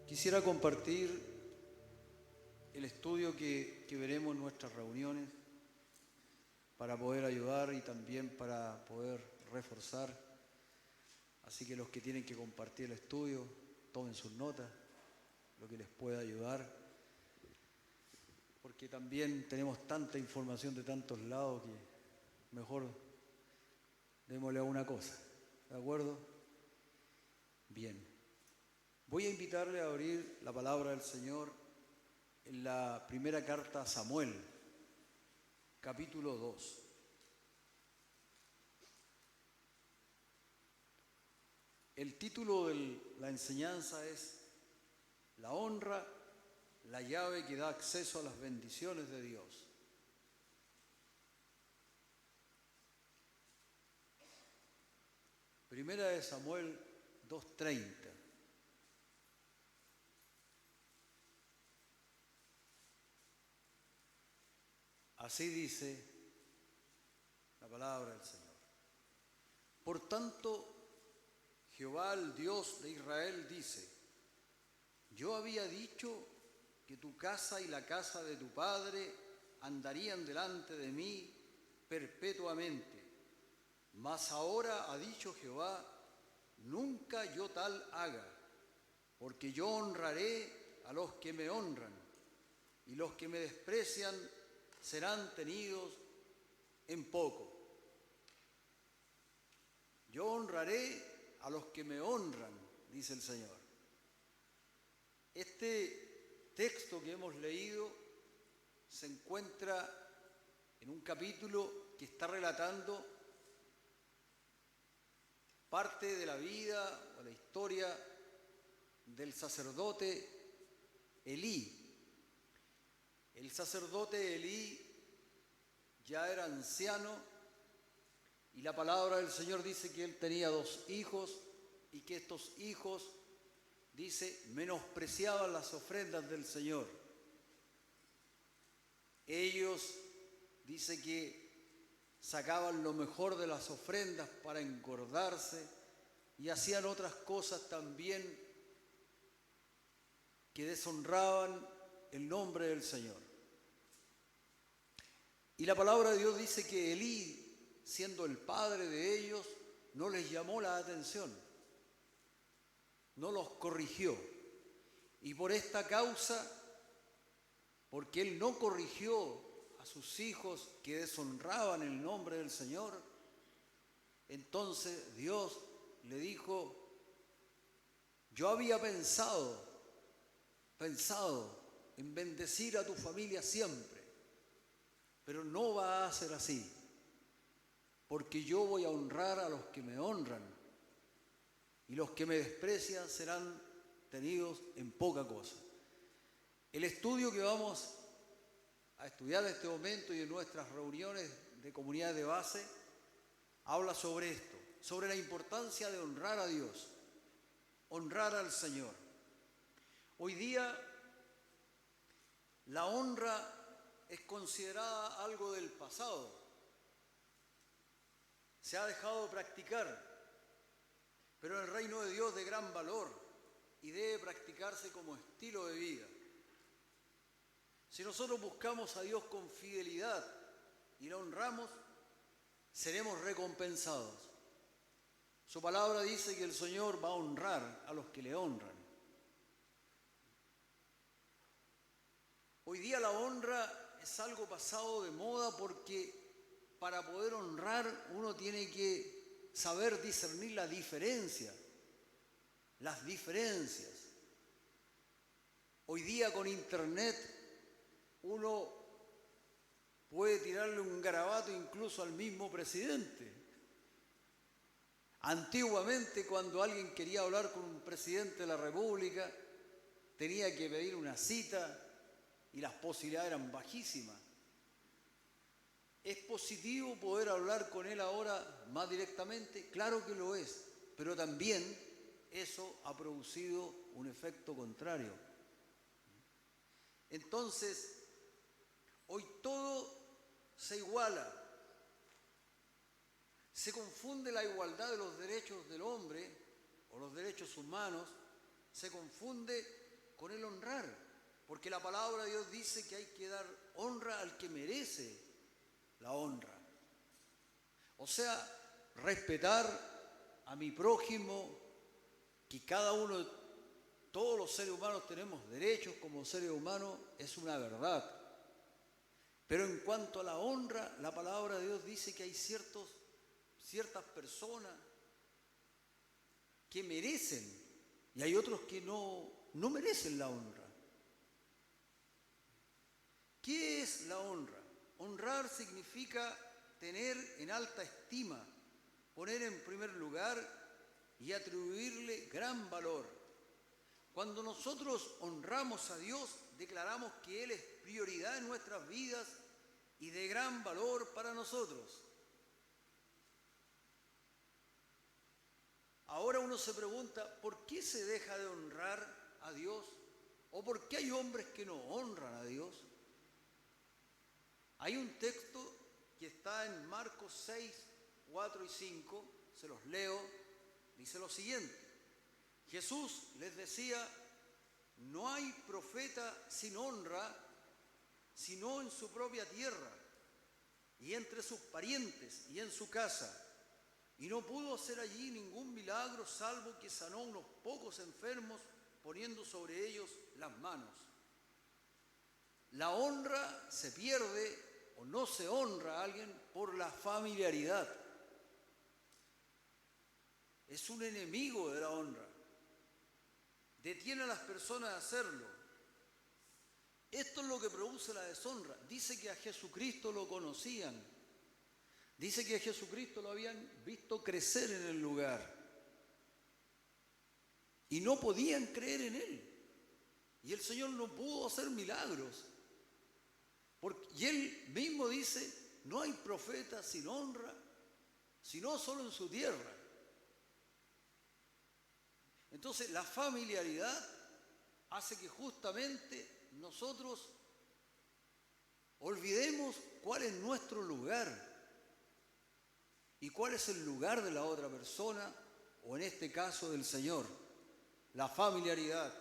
Quisiera compartir el estudio que veremos en nuestras reuniones para poder ayudar y también para poder reforzar. Así que los que tienen que compartir el estudio, tomen sus notas, lo que les pueda ayudar, porque también tenemos tanta información de tantos lados que mejor démosle a una cosa, ¿de acuerdo? Bien. Voy a invitarle a abrir la palabra del Señor en la primera carta a Samuel, capítulo 2. El título de la enseñanza es La honra, la llave que da acceso a las bendiciones de Dios. Primera de Samuel 2:30. Así dice la palabra del Señor. Por tanto, Jehová, el Dios de Israel, dice: Yo había dicho que tu casa y la casa de tu padre andarían delante de mí perpetuamente. Mas ahora ha dicho Jehová: nunca yo tal haga, porque yo honraré a los que me honran, y los que me desprecian serán tenidos en poco. Yo honraré a los que me honran, dice el Señor. Este texto que hemos leído se encuentra en un capítulo que está relatando parte de la vida o la historia del sacerdote Elí. El sacerdote Elí ya era anciano y la palabra del Señor dice que él tenía 2 hijos y que estos hijos, dice, menospreciaban las ofrendas del Señor. Ellos, dice que sacaban lo mejor de las ofrendas para engordarse y hacían otras cosas también que deshonraban el nombre del Señor. Y la palabra de Dios dice que Elí, siendo el padre de ellos, no les llamó la atención, no los corrigió. Y por esta causa, porque él no corrigió a sus hijos que deshonraban el nombre del Señor, entonces Dios le dijo: yo había pensado en bendecir a tu familia siempre, pero no va a ser así, porque yo voy a honrar a los que me honran, y los que me desprecian serán tenidos en poca cosa. El estudio que vamos a estudiar en este momento y en nuestras reuniones de comunidad de base habla sobre esto, sobre la importancia de honrar a Dios, honrar al Señor. Hoy día la honra es considerada algo del pasado. Se ha dejado de practicar, pero en el reino de Dios de gran valor y debe practicarse como estilo de vida. Si nosotros buscamos a Dios con fidelidad y lo honramos, seremos recompensados. Su palabra dice que el Señor va a honrar a los que le honran. Hoy día la honra es algo pasado de moda porque para poder honrar uno tiene que saber discernir las diferencias. Hoy día con internet uno puede tirarle un garabato incluso al mismo presidente. Antiguamente, cuando alguien quería hablar con un presidente de la República, tenía que pedir una cita y las posibilidades eran bajísimas. ¿Es positivo poder hablar con él ahora más directamente? Claro que lo es, pero también eso ha producido un efecto contrario. Entonces, hoy todo se iguala. Se confunde la igualdad de los derechos del hombre o los derechos humanos, se confunde con el honrar, porque la palabra de Dios dice que hay que dar honra al que merece la honra. O sea, respetar a mi prójimo, que cada uno, todos los seres humanos tenemos derechos como seres humanos, es una verdad. Pero en cuanto a la honra, la palabra de Dios dice que hay ciertas personas que merecen y hay otros que no merecen la honra. ¿Qué es la honra? Honrar significa tener en alta estima, poner en primer lugar y atribuirle gran valor. Cuando nosotros honramos a Dios, declaramos que Él es prioridad en nuestras vidas y de gran valor para nosotros. Ahora uno se pregunta, ¿por qué se deja de honrar a Dios? ¿O por qué hay hombres que no honran a Dios? Hay un texto que está en Marcos 6, 4 y 5, se los leo, dice lo siguiente: Jesús les decía, no hay profeta sin honra, sino en su propia tierra, y entre sus parientes, y en su casa. Y no pudo hacer allí ningún milagro, salvo que sanó unos pocos enfermos, poniendo sobre ellos las manos. La honra se pierde o no se honra a alguien por la familiaridad. Es un enemigo de la honra. Detiene a las personas de hacerlo. Esto es lo que produce la deshonra. Dice que a Jesucristo lo conocían. Dice que a Jesucristo lo habían visto crecer en el lugar. Y no podían creer en Él. Y el Señor no pudo hacer milagros. Y Él mismo dice, no hay profeta sin honra, sino solo en su tierra. Entonces la familiaridad hace que justamente nosotros olvidemos cuál es nuestro lugar y cuál es el lugar de la otra persona, o en este caso del Señor, la familiaridad.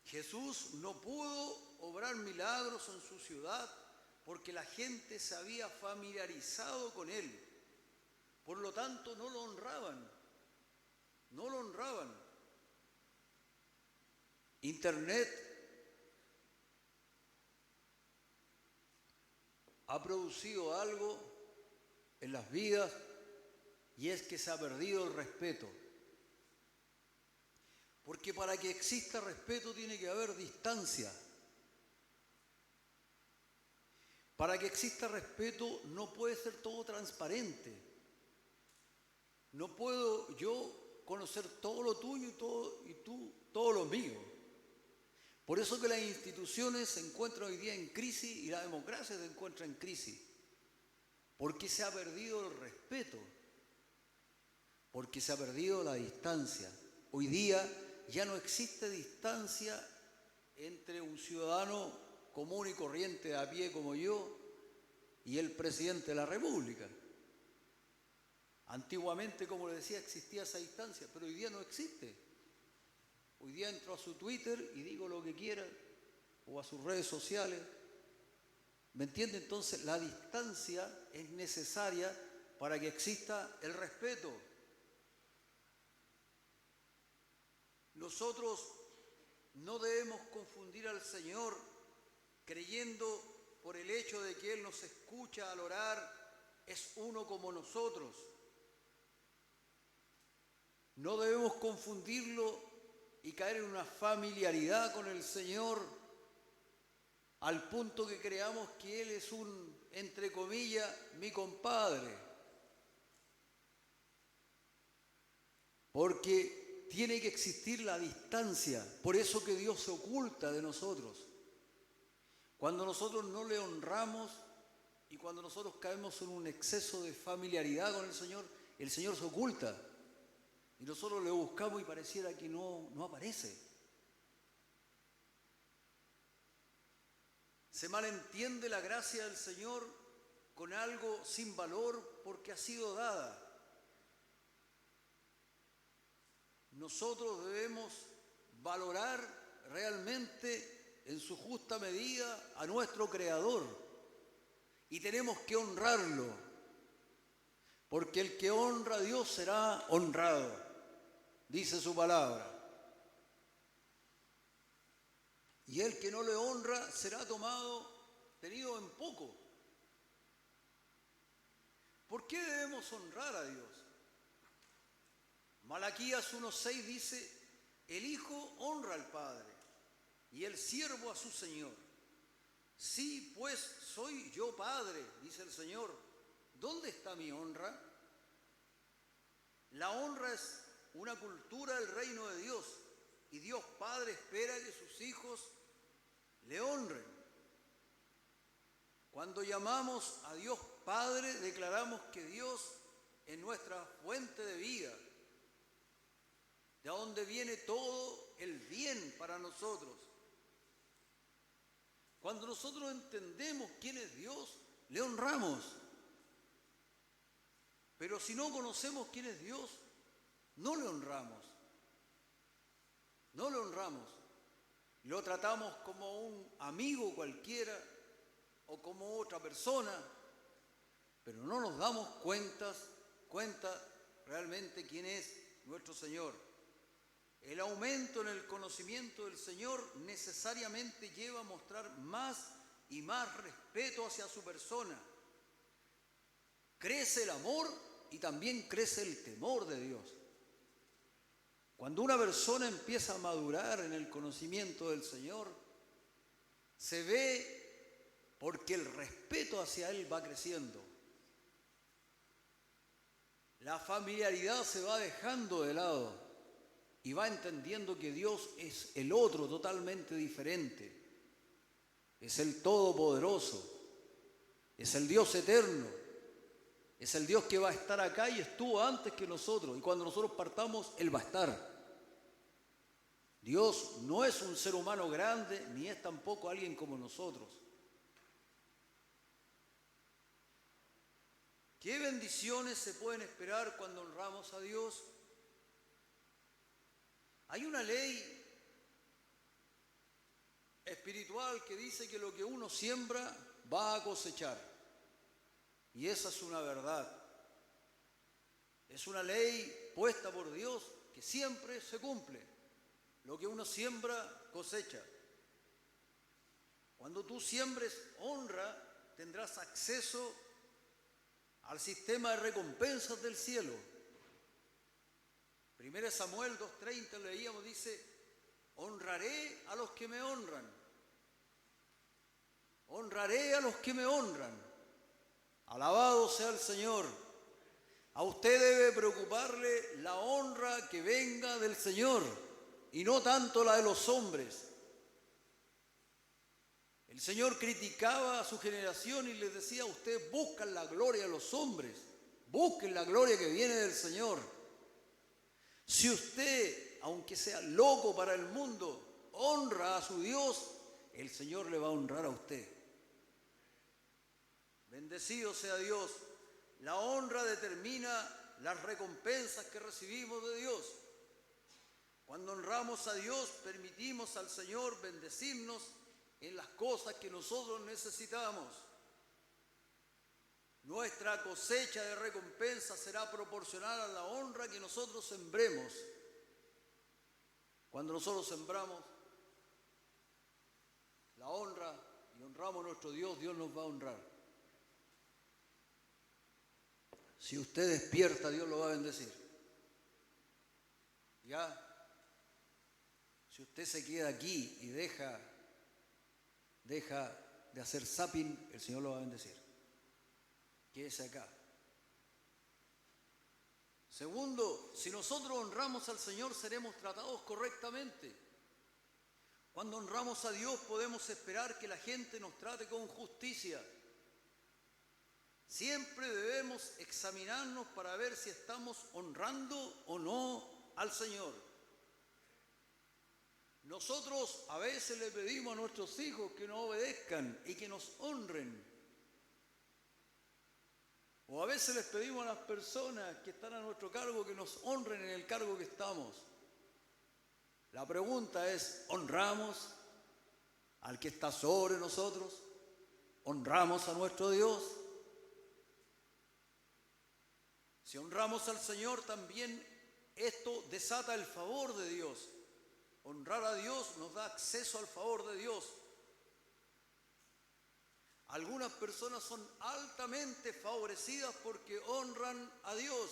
Jesús no pudo obrar milagros en su ciudad porque la gente se había familiarizado con Él. Por lo tanto, no lo honraban. No lo honraban. Internet ha producido algo en las vidas y es que se ha perdido el respeto. Porque para que exista respeto tiene que haber distancia. Para que exista respeto no puede ser todo transparente. No puedo yo conocer todo lo tuyo y tú todo lo mío. Por eso que las instituciones se encuentran hoy día en crisis y la democracia se encuentra en crisis. Porque se ha perdido el respeto. Porque se ha perdido la distancia. Hoy día ya no existe distancia entre un ciudadano común y corriente de a pie como yo y el presidente de la República. Antiguamente, como le decía, existía esa distancia, pero hoy día no existe. Hoy día entro a su Twitter y digo lo que quiera, o a sus redes sociales. ¿Me entiende? Entonces, la distancia es necesaria para que exista el respeto. Nosotros no debemos confundir al Señor creyendo por el hecho de que Él nos escucha al orar, es uno como nosotros. No debemos confundirlo y caer en una familiaridad con el Señor al punto que creamos que Él es un, entre comillas, mi compadre. Porque tiene que existir la distancia, por eso que Dios se oculta de nosotros. Cuando nosotros no le honramos y cuando nosotros caemos en un exceso de familiaridad con el Señor se oculta. Y nosotros le buscamos y pareciera que no aparece. Se malentiende la gracia del Señor con algo sin valor porque ha sido dada. Nosotros debemos valorar realmente en su justa medida a nuestro Creador. Y tenemos que honrarlo, porque el que honra a Dios será honrado, dice su palabra. Y el que no le honra será tenido en poco. ¿Por qué debemos honrar a Dios? Malaquías 1:6 dice: el Hijo honra al Padre y el siervo a su Señor. Sí, pues soy yo Padre, dice el Señor. ¿Dónde está mi honra? La honra es una cultura del reino de Dios, y Dios Padre espera que sus hijos le honren. Cuando llamamos a Dios Padre, declaramos que Dios es nuestra fuente de vida, de donde viene todo el bien para nosotros. Cuando nosotros entendemos quién es Dios, le honramos. Pero si no conocemos quién es Dios, no le honramos. No le honramos. Lo tratamos como un amigo cualquiera o como otra persona, pero no nos damos cuenta realmente quién es nuestro Señor. El aumento en el conocimiento del Señor necesariamente lleva a mostrar más y más respeto hacia su persona. Crece el amor y también crece el temor de Dios. Cuando una persona empieza a madurar en el conocimiento del Señor, se ve porque el respeto hacia Él va creciendo. La familiaridad se va dejando de lado y va entendiendo que Dios es el otro totalmente diferente. Es el Todopoderoso, es el Dios eterno, es el Dios que va a estar acá y estuvo antes que nosotros. Y cuando nosotros partamos, Él va a estar. Dios no es un ser humano grande, ni es tampoco alguien como nosotros. ¿Qué bendiciones se pueden esperar cuando honramos a Dios? Hay una ley espiritual que dice que lo que uno siembra va a cosechar. Y esa es una verdad. Es una ley puesta por Dios que siempre se cumple. Lo que uno siembra, cosecha. Cuando tú siembres honra, tendrás acceso al sistema de recompensas del cielo. 1 Samuel 2:30 leíamos, dice: honraré a los que me honran. Honraré a los que me honran. Alabado sea el Señor. A usted debe preocuparle la honra que venga del Señor y no tanto la de los hombres. El Señor criticaba a su generación y les decía: ustedes buscan la gloria de los hombres, busquen la gloria que viene del Señor. Si usted, aunque sea loco para el mundo, honra a su Dios, el Señor le va a honrar a usted. Bendecido sea Dios. La honra determina las recompensas que recibimos de Dios. Cuando honramos a Dios, permitimos al Señor bendecirnos en las cosas que nosotros necesitamos. Nuestra cosecha de recompensa será proporcional a la honra que nosotros sembremos. Cuando nosotros sembramos la honra y honramos a nuestro Dios, Dios nos va a honrar. Si usted despierta, Dios lo va a bendecir. ¿Ya? Si usted se queda aquí y deja de hacer zapping, el Señor lo va a bendecir. Quédese acá. Segundo, si nosotros honramos al Señor, seremos tratados correctamente. Cuando honramos a Dios, podemos esperar que la gente nos trate con justicia. Siempre debemos examinarnos para ver si estamos honrando o no al Señor. Nosotros a veces le pedimos a nuestros hijos que nos obedezcan y que nos honren. O a veces les pedimos a las personas que están a nuestro cargo que nos honren en el cargo que estamos. La pregunta es, ¿honramos al que está sobre nosotros? ¿Honramos a nuestro Dios? Si honramos al Señor, también esto desata el favor de Dios. Honrar a Dios nos da acceso al favor de Dios. Algunas personas son altamente favorecidas porque honran a Dios,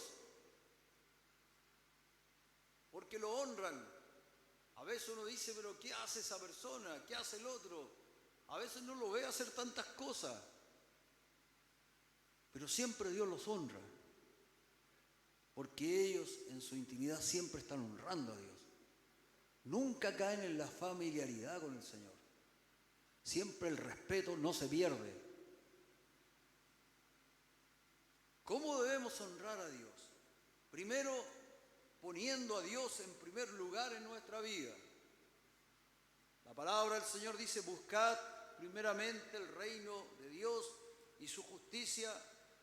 porque lo honran. A veces uno dice, pero ¿qué hace esa persona? ¿Qué hace el otro? A veces no lo ve hacer tantas cosas, pero siempre Dios los honra, porque ellos en su intimidad siempre están honrando a Dios. Nunca caen en la familiaridad con el Señor. Siempre el respeto no se pierde. ¿Cómo debemos honrar a Dios? Primero, poniendo a Dios en primer lugar en nuestra vida. La palabra del Señor dice, buscad primeramente el reino de Dios y su justicia,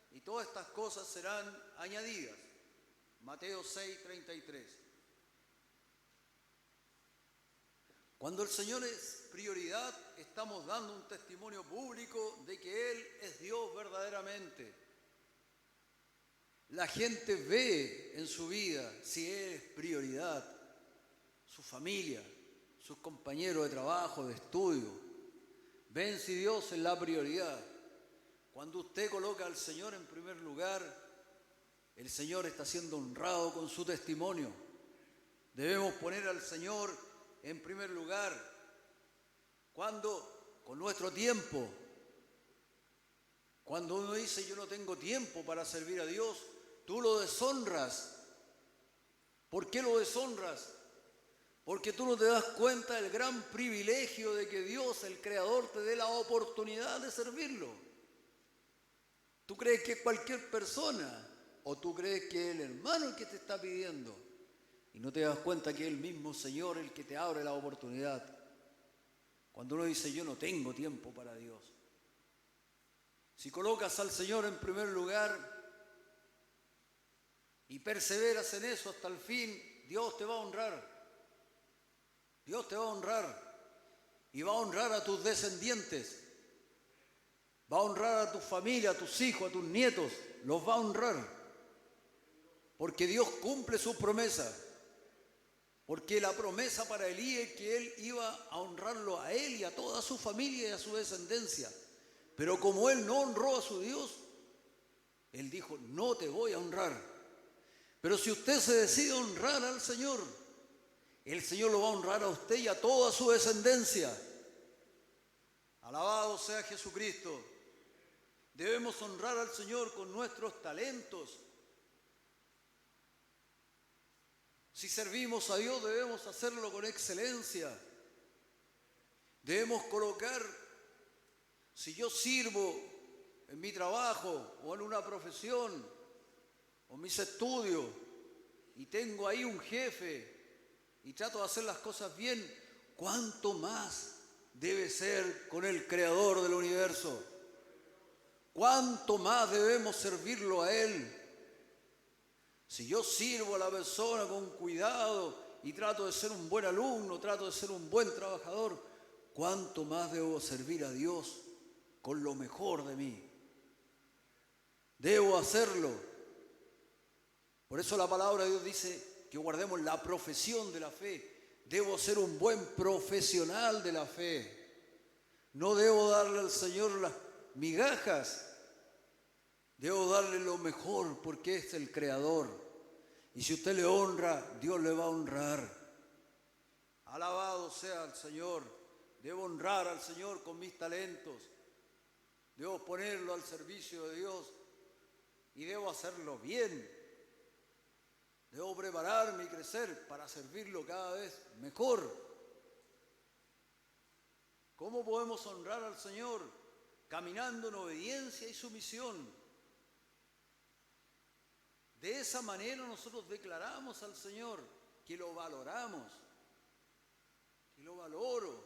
y todas estas cosas serán añadidas. Mateo 6:33. Cuando el Señor es prioridad, estamos dando un testimonio público de que Él es Dios verdaderamente. La gente ve en su vida si Él es prioridad, su familia, sus compañeros de trabajo, de estudio. Ven si Dios es la prioridad. Cuando usted coloca al Señor en primer lugar, el Señor está siendo honrado con su testimonio. Debemos poner al Señor en primer lugar. Cuando con nuestro tiempo, cuando uno dice yo no tengo tiempo para servir a Dios, tú lo deshonras. ¿Por qué lo deshonras? Porque tú no te das cuenta del gran privilegio de que Dios, el Creador, te dé la oportunidad de servirlo. Tú crees que es cualquier persona, o tú crees que es el hermano el que te está pidiendo, y no te das cuenta que es el mismo Señor el que te abre la oportunidad. Cuando uno dice yo no tengo tiempo para Dios. Si colocas al Señor en primer lugar y perseveras en eso hasta el fin, Dios te va a honrar. Dios te va a honrar y va a honrar a tus descendientes. Va a honrar a tu familia, a tus hijos, a tus nietos. Los va a honrar. Porque Dios cumple sus promesas. Porque la promesa para Elí es que él iba a honrarlo a él y a toda su familia y a su descendencia. Pero como él no honró a su Dios, él dijo, no te voy a honrar. Pero si usted se decide honrar al Señor, el Señor lo va a honrar a usted y a toda su descendencia. Alabado sea Jesucristo. Debemos honrar al Señor con nuestros talentos. Si servimos a Dios, debemos hacerlo con excelencia. Debemos colocar, si yo sirvo en mi trabajo o en una profesión o en mis estudios y tengo ahí un jefe y trato de hacer las cosas bien, ¿cuánto más debe ser con el Creador del universo? ¿Cuánto más debemos servirlo a Él? Si yo sirvo a la persona con cuidado y trato de ser un buen alumno, trato de ser un buen trabajador, ¿cuánto más debo servir a Dios con lo mejor de mí? Debo hacerlo. Por eso la palabra de Dios dice que guardemos la profesión de la fe. Debo ser un buen profesional de la fe. No debo darle al Señor las migajas. Debo darle lo mejor porque es el Creador. Y si usted le honra, Dios le va a honrar. Alabado sea el Señor. Debo honrar al Señor con mis talentos. Debo ponerlo al servicio de Dios. Y debo hacerlo bien. Debo prepararme y crecer para servirlo cada vez mejor. ¿Cómo podemos honrar al Señor? Caminando en obediencia y sumisión. De esa manera nosotros declaramos al Señor que lo valoramos, que lo valoro.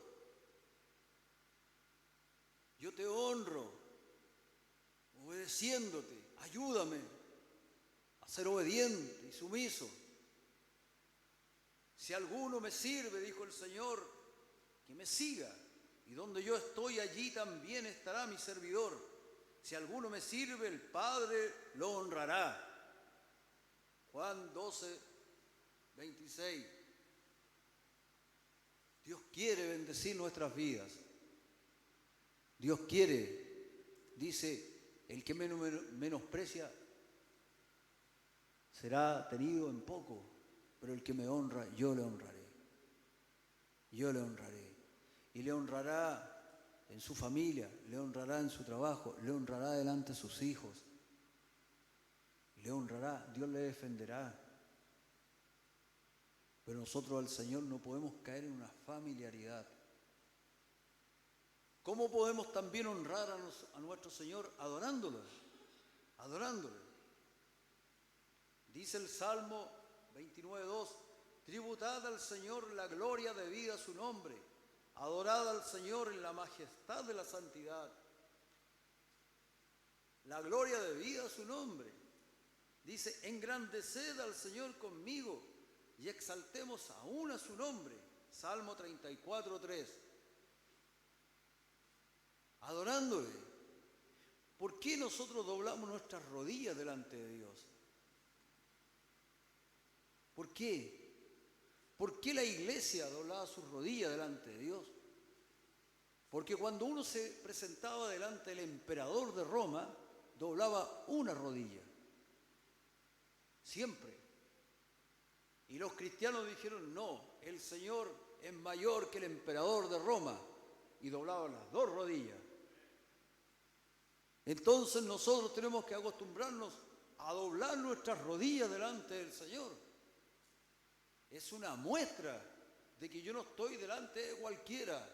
Yo te honro, obedeciéndote. Ayúdame a ser obediente y sumiso. Si alguno me sirve, dijo el Señor, que me siga. Y donde yo estoy, allí también estará mi servidor. Si alguno me sirve, el Padre lo honrará. Juan 12, 26. Dios quiere bendecir nuestras vidas. Dios quiere, dice, el que menosprecia será tenido en poco, pero el que me honra, yo le honraré. Yo le honraré. Y le honrará en su familia, le honrará en su trabajo, le honrará delante de sus hijos. Le honrará, Dios le defenderá. Pero nosotros al Señor no podemos caer en una familiaridad. ¿Cómo podemos también honrar a nuestro Señor? Adorándolo. Adorándolo. Dice el Salmo 29:2, tributad al Señor la gloria debida a su nombre, adorad al Señor en la majestad de la santidad. La gloria debida a su nombre. Dice, engrandeced al Señor conmigo y exaltemos aún a su nombre. Salmo 34:3. Adorándole. ¿Por qué nosotros doblamos nuestras rodillas delante de Dios? ¿Por qué? ¿Por qué la iglesia doblaba sus rodillas delante de Dios? Porque cuando uno se presentaba delante del emperador de Roma, doblaba una rodilla. Siempre. Y los cristianos dijeron, no, el Señor es mayor que el emperador de Roma. Y doblaban las dos rodillas. Entonces nosotros tenemos que acostumbrarnos a doblar nuestras rodillas delante del Señor. Es una muestra de que yo no estoy delante de cualquiera.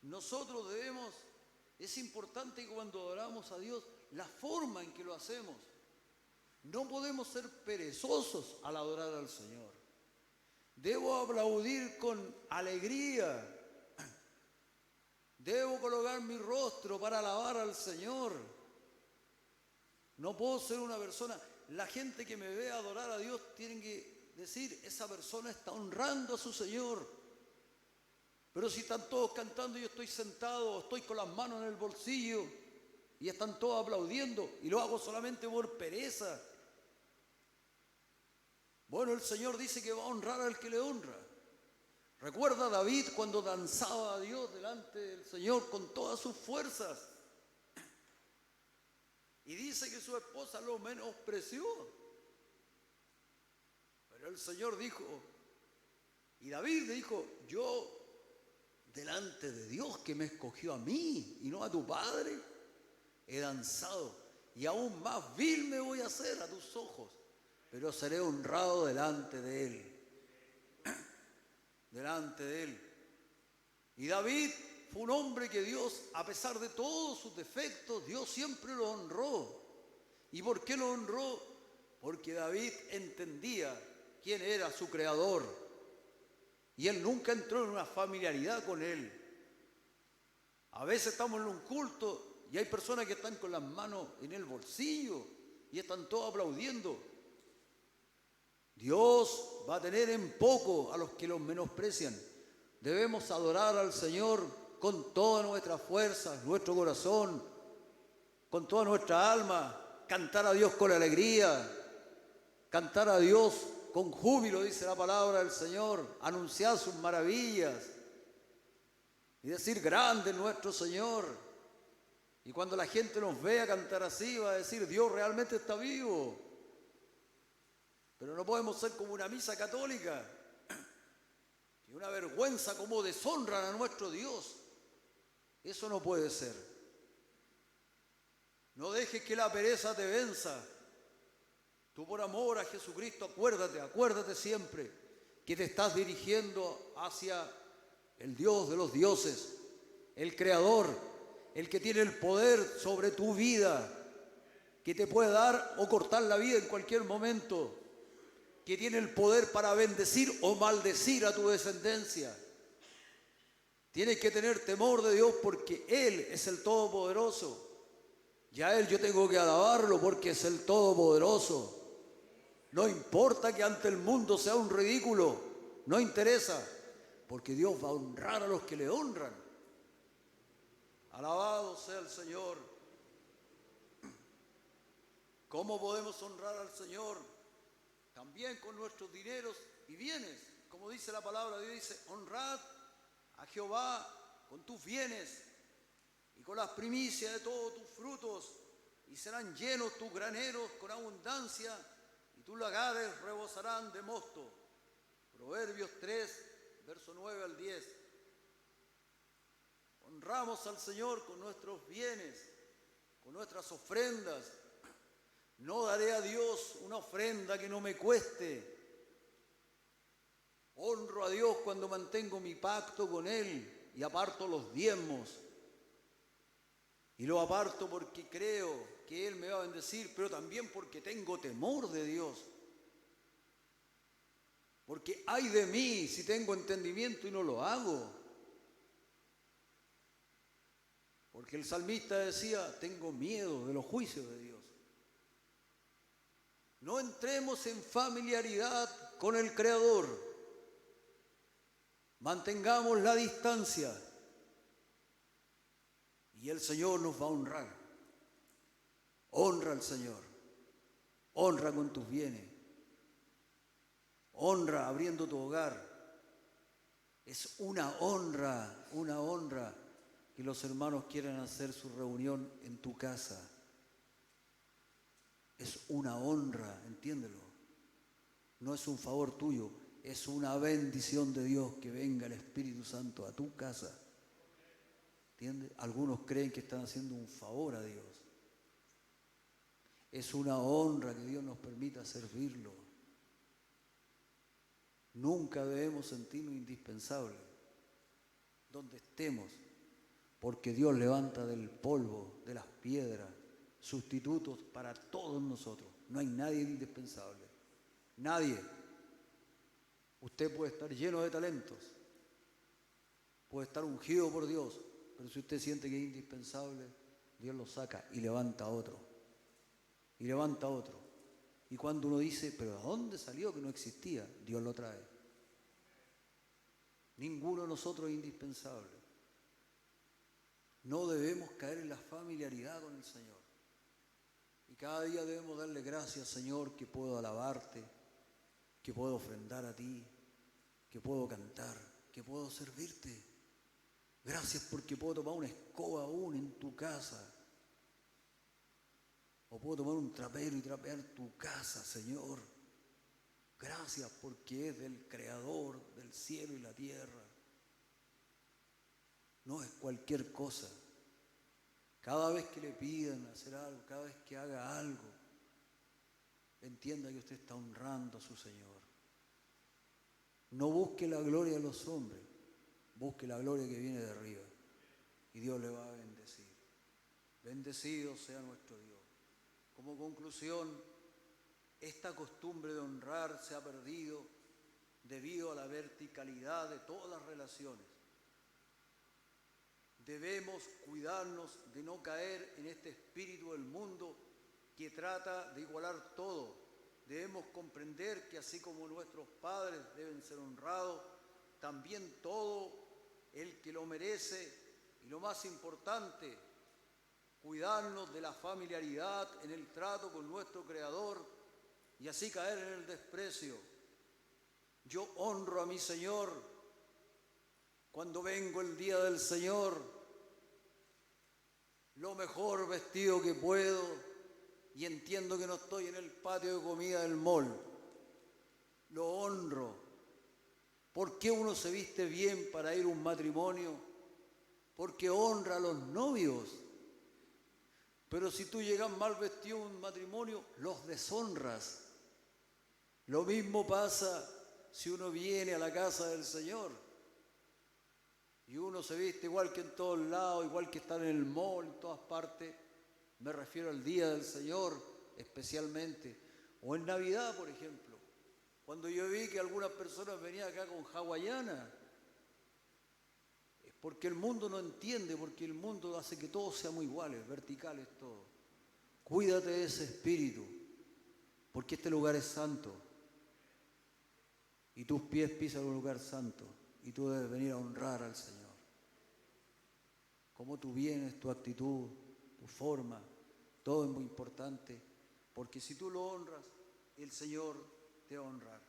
Nosotros debemos, es importante que cuando adoramos a Dios, la forma en que lo hacemos. No podemos ser perezosos al adorar al Señor. Debo aplaudir con alegría. Debo colocar mi rostro para alabar al Señor. No puedo ser una persona... La gente que me ve adorar a Dios tiene que decir, esa persona está honrando a su Señor. Pero si están todos cantando y yo estoy sentado, estoy con las manos en el bolsillo y están todos aplaudiendo y lo hago solamente por pereza. Bueno, el Señor dice que va a honrar al que le honra. Recuerda a David cuando danzaba a Dios delante del Señor con todas sus fuerzas. Y dice que su esposa lo menospreció. Pero el Señor dijo, y David le dijo, yo delante de Dios que me escogió a mí y no a tu padre, he danzado y aún más vil me voy a hacer a tus ojos, pero seré honrado delante de Él. Delante de Él. Y David fue un hombre que Dios, a pesar de todos sus defectos, Dios siempre lo honró. ¿Y por qué lo honró? Porque David entendía quién era su creador. Y él nunca entró en una familiaridad con él. A veces estamos en un culto y hay personas que están con las manos en el bolsillo y están todos aplaudiendo. Dios va a tener en poco a los que los menosprecian. Debemos adorar al Señor con todas nuestras fuerzas, nuestro corazón, con toda nuestra alma, cantar a Dios con alegría, cantar a Dios con júbilo, dice la palabra del Señor, anunciar sus maravillas y decir grande nuestro Señor. Y cuando la gente nos vea cantar así, va a decir, Dios realmente está vivo. Pero no podemos ser como una misa católica, que una vergüenza como deshonran a nuestro Dios. Eso no puede ser. No dejes que la pereza te venza. Tú por amor a Jesucristo, acuérdate siempre que te estás dirigiendo hacia el Dios de los dioses, el Creador, el que tiene el poder sobre tu vida, que te puede dar o cortar la vida en cualquier momento, que tiene el poder para bendecir o maldecir a tu descendencia. Tienes que tener temor de Dios porque Él es el Todopoderoso. Y a Él yo tengo que alabarlo porque es el Todopoderoso. No importa que ante el mundo sea un ridículo, no interesa, porque Dios va a honrar a los que le honran. Alabado sea el Señor. ¿Cómo podemos honrar al Señor? También con nuestros dineros y bienes. Como dice la palabra de Dios, dice, honrad a Jehová con tus bienes y con las primicias de todos tus frutos, y serán llenos tus graneros con abundancia, y tus lagares rebosarán de mosto. Proverbios 3, verso 9 al 10. Honramos al Señor con nuestros bienes, con nuestras ofrendas. No daré a Dios una ofrenda que no me cueste. Honro a Dios cuando mantengo mi pacto con Él y aparto los diezmos. Y lo aparto porque creo que Él me va a bendecir, pero también porque tengo temor de Dios. Porque ay de mí si tengo entendimiento y no lo hago. Porque el salmista decía, tengo miedo de los juicios de Dios. No entremos en familiaridad con el Creador. Mantengamos la distancia. Y el Señor nos va a honrar. Honra al Señor. Honra con tus bienes. Honra abriendo tu hogar. Es una honra que los hermanos quieran hacer su reunión en tu casa. Es una honra, entiéndelo. No es un favor tuyo, es una bendición de Dios que venga el Espíritu Santo a tu casa. ¿Entiendes? Algunos creen que están haciendo un favor a Dios. Es una honra que Dios nos permita servirlo. Nunca debemos sentirnos indispensables donde estemos, porque Dios levanta del polvo, de las piedras, sustitutos para todos nosotros. No hay nadie indispensable. Nadie. Usted puede estar lleno de talentos, puede estar ungido por Dios, pero si usted siente que es indispensable, Dios lo saca y levanta a otro. Y levanta a otro. Y cuando uno dice, pero ¿a dónde salió que no existía? Dios lo trae. Ninguno de nosotros es indispensable. No debemos caer en la familiaridad con el Señor. Y cada día debemos darle gracias, Señor, que puedo alabarte, que puedo ofrendar a ti, que puedo cantar, que puedo servirte. Gracias porque puedo tomar una escoba aún en tu casa. O puedo tomar un trapero y trapear tu casa, Señor. Gracias porque es del Creador del cielo y la tierra. No es cualquier cosa. Cada vez que le pidan hacer algo, cada vez que haga algo, entienda que usted está honrando a su Señor. No busque la gloria de los hombres, busque la gloria que viene de arriba. Y Dios le va a bendecir. Bendecido sea nuestro Dios. Como conclusión, esta costumbre de honrar se ha perdido debido a la verticalidad de todas las relaciones. Debemos cuidarnos de no caer en este espíritu del mundo que trata de igualar todo. Debemos comprender que así como nuestros padres deben ser honrados, también todo el que lo merece, y lo más importante, cuidarnos de la familiaridad en el trato con nuestro Creador y así caer en el desprecio. Yo honro a mi Señor cuando vengo el día del Señor, lo mejor vestido que puedo, y entiendo que no estoy en el patio de comida del mall. Lo honro. ¿Por qué uno se viste bien para ir a un matrimonio? Porque honra a los novios. Pero si tú llegas mal vestido a un matrimonio, los deshonras. Lo mismo pasa si uno viene a la casa del Señor y uno se viste igual que en todos lados, igual que estar en el mall, en todas partes. Me refiero al día del Señor especialmente, o en Navidad, por ejemplo, cuando yo vi que algunas personas venían acá con hawaiana. Es porque el mundo no entiende, porque el mundo hace que todos seamos iguales, verticales todos. Cuídate de ese espíritu. porque este lugar es santo y tus pies pisan un lugar santo y tú debes venir a honrar al Señor. Cómo tú vienes, tu actitud, tu forma, todo es muy importante, porque si tú lo honras, el Señor te va a honrar.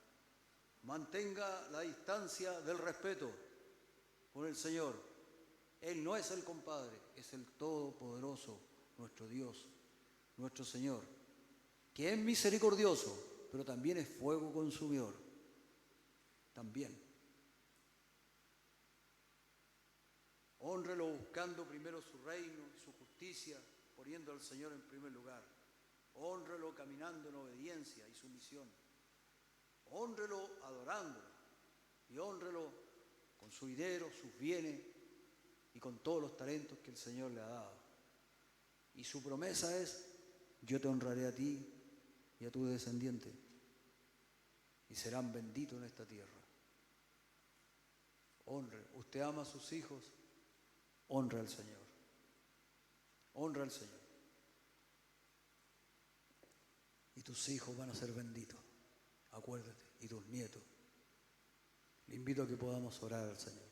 Mantenga la distancia del respeto con el Señor. Él no es el compadre, es el Todopoderoso, nuestro Dios, nuestro Señor, que es misericordioso, pero también es fuego consumidor. También. Hónrelo buscando primero su reino y su justicia, poniendo al Señor en primer lugar. Hónrelo caminando en obediencia y sumisión. Hónrelo adorándolo y hónrelo con su dinero, sus bienes y con todos los talentos que el Señor le ha dado. Y su promesa es: yo te honraré a ti y a tu descendiente y serán benditos en esta tierra. Honre. Usted ama a sus hijos, honra al Señor. Honra al Señor. Y tus hijos van a ser benditos. Acuérdate. Y tus nietos. Le invito a que podamos orar al Señor.